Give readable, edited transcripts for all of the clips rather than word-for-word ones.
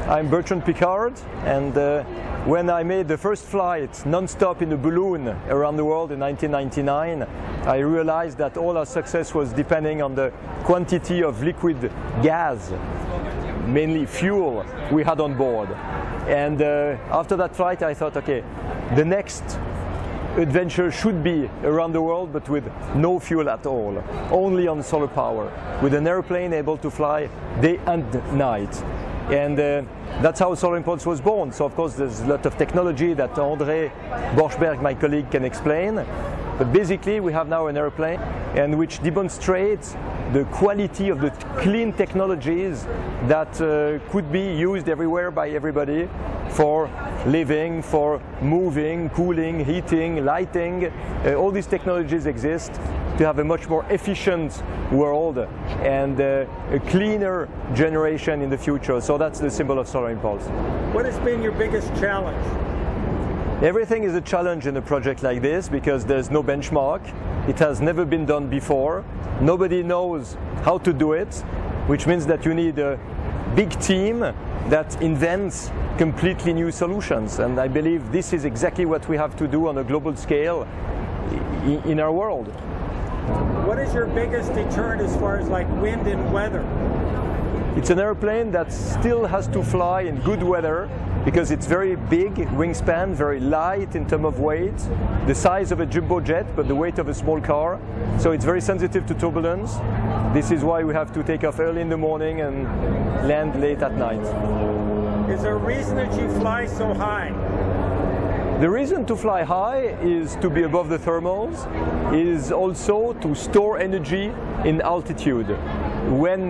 I'm Bertrand Piccard, and when I made the first flight non-stop in a balloon around the world in 1999, I realized that all our success was depending on the quantity of liquid gas, mainly fuel, we had on board. And after that flight I thought, okay, the next adventure should be around the world, but with no fuel at all, only on solar power, with an airplane able to fly day and night. And that's how Solar Impulse was born. So of course there's a lot of technology that André Borschberg, my colleague, can explain. But basically we have now an airplane and which demonstrates the quality of the clean technologies that could be used everywhere by everybody for living, for moving, cooling, heating, lighting. All these technologies exist to have a much more efficient world and a cleaner generation in the future. So that's the symbol of Solar Impulse. What has been your biggest challenge? Everything is a challenge in a project like this because there's no benchmark. It has never been done before. Nobody knows how to do it, which means that you need a big team that invents completely new solutions. And I believe this is exactly what we have to do on a global scale in our world. What is your biggest deterrent as far as like wind and weather? It's an airplane that still has to fly in good weather because it's very big wingspan, very light in terms of weight, the size of a jumbo jet but the weight of a small car. So it's very sensitive to turbulence. This is why we have to take off early in the morning and land late at night. Is there a reason that you fly so high? The reason to fly high is to be above the thermals, is also to store energy in altitude. When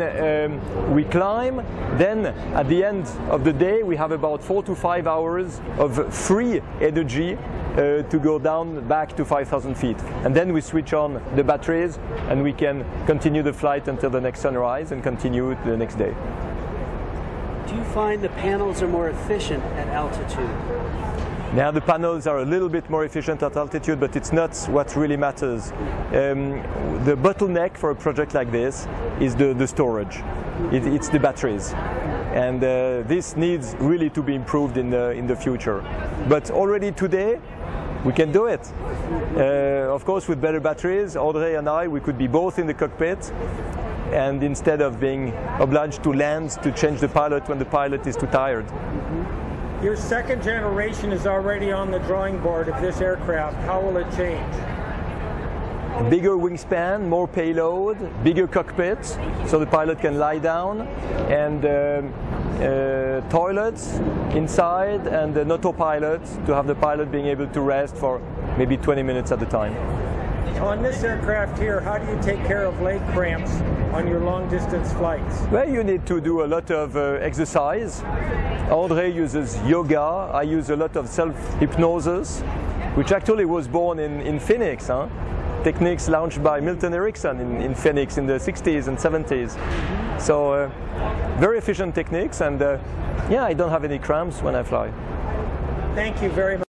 we climb, then at the end of the day we have about 4 to 5 hours of free energy to go down back to 5,000 feet. And then we switch on the batteries and we can continue the flight until the next sunrise and continue the next day. Do you find the panels are more efficient at altitude? Now the panels are a little bit more efficient at altitude, but it's not what really matters. The bottleneck for a project like this is the storage. It's the batteries. And this needs really to be improved in the future. But already today, we can do it. Of course, with better batteries, André and I, we could be both in the cockpit, and instead of being obliged to land to change the pilot when the pilot is too tired. Your second generation is already on the drawing board of this aircraft. How will it change? Bigger wingspan, more payload, bigger cockpit, so the pilot can lie down, and toilets inside, and an autopilot to have the pilot being able to rest for maybe 20 minutes at a time. On this aircraft here, how do you take care of leg cramps on your long-distance flights? Well, you need to do a lot of exercise. André uses yoga, I use a lot of self-hypnosis, which actually was born in Phoenix. Techniques launched by Milton Erickson in Phoenix in the 60s and 70s. So very efficient techniques, and yeah, I don't have any cramps when I fly. Thank you very much.